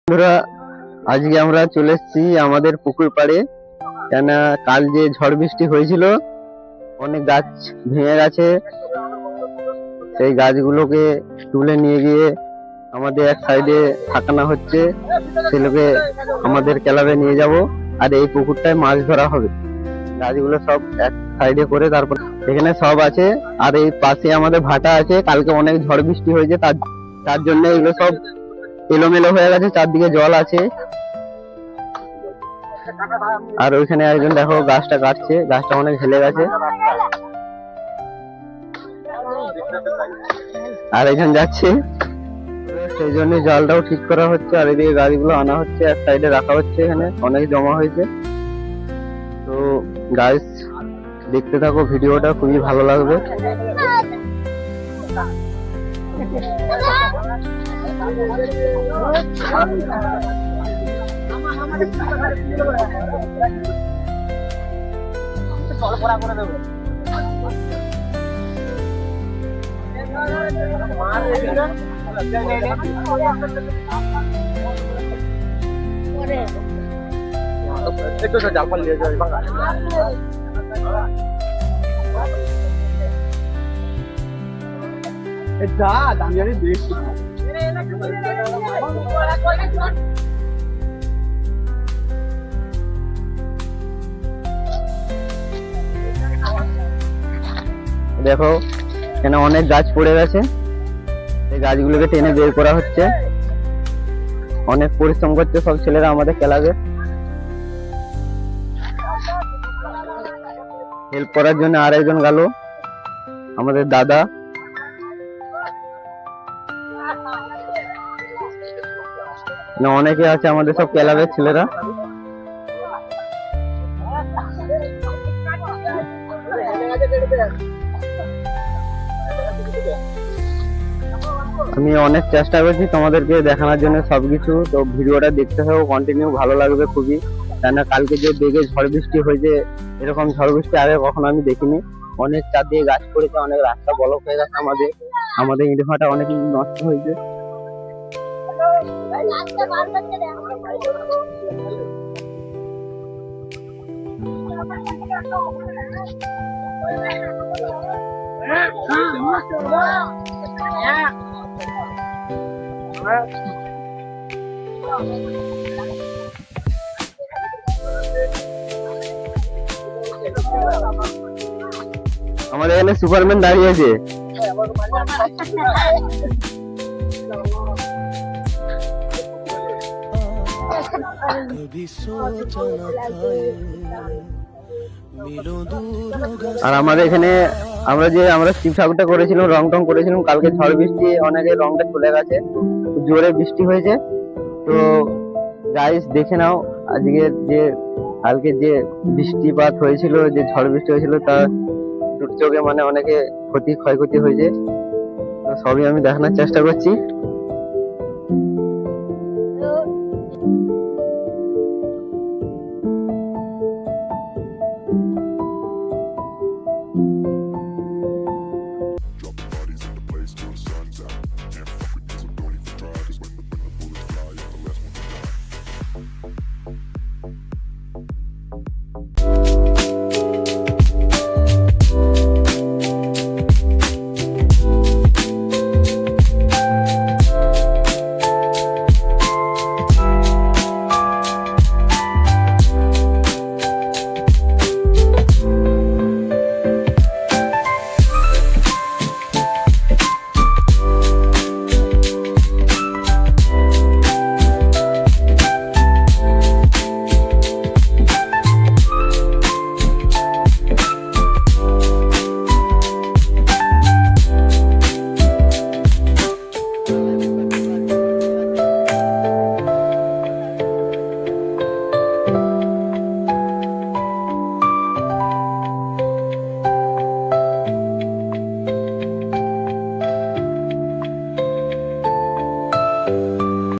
বন্ধুরা, আজকে আমরা চলে এসেছি আমাদের পুকুর পাড়ে। কেন কাল যে ঝড় বৃষ্টি হয়েছিল, অনেক গাছ ভেঙে গেছে। সেই গাছগুলোকে তুলে নিয়ে গিয়ে আমাদের এক সাইডে থাকানো হচ্ছে। সেগুলোকে আমাদের ক্লাবে নিয়ে যাব, আর এই পুকুরটায় মাছ ধরা হবে। গাছগুলো সব এক সাইডে করে তারপর এখানে সব আছে। আর এই পাশে আমাদের ভাটা আছে। কালকে অনেক ঝড় বৃষ্টি হয়েছে, তার জন্য এগুলো সব এলোমেলো হয়ে গেছে, চারদিকে জল আছে। আর ওইখানে একজন দেখো গাছটা কাটছে, গাছটা অনেক হেলে গেছে। আর একজন যাচ্ছে, সেই জন্য জলটাও ঠিক করা হচ্ছে। আর এদিকে গাড়িগুলো আনা হচ্ছে, এক সাইডে রাখা হচ্ছে। এখানে অনেক জমা হয়েছে। তো গাইস, দেখতে থাকো ভিডিওটা, খুবই ভালো লাগবে। জালপাল নিয়ে যাবে যা দামি দেখছি। দেখো এখানে অনেক গাছ পড়ে গেছে, এই গাছগুলোকে টেনে বের করা হচ্ছে। অনেক পরিশ্রম করছে সব ছেলেরা আমাদের ক্লাবে। হেল্প করার জন্য আর একজন গেল, আমাদের দাদা। অনেকে আছে আমাদের সব ক্লাবের ছেলেরা। আমি অনেক চেষ্টা করছি তোমাদেরকে দেখানোর জন্য সবকিছু। তো ভিডিওটা দেখতে থাকো কন্টিনিউ, ভালো লাগবে খুবই। কেননা কালকে যে বেগে ঝড় বৃষ্টি হয়েছে, এরকম ঝড় বৃষ্টি আগে কখনো আমি দেখিনি। অনেক চার দিয়ে গাছ পড়েছে, অনেক রাস্তা ব্লক হয়ে গেছে। আমাদের ইট ভাটা অনেক নষ্ট হয়েছে। আমাদের এখানে সুপারম্যান দাঁড়িয়ে আছে। আর আমাদের এখানে আমরা শিব ঠাকুরটা করেছিলাম, রং টং করেছিলাম। কালকে ঝড় বৃষ্টি অনেকে রংটা চলে গেছে, জোরে বৃষ্টি হয়েছে। তো গাইস দেখে নাও, আজকের যে কালকে যে বৃষ্টিপাত হয়েছিল, যে ঝড় বৃষ্টি হয়েছিল, তার দুর্যোগে মানে অনেকে ক্ষয়ক্ষতি হয়েছে। তো সবই আমি দেখানোর চেষ্টা করছি।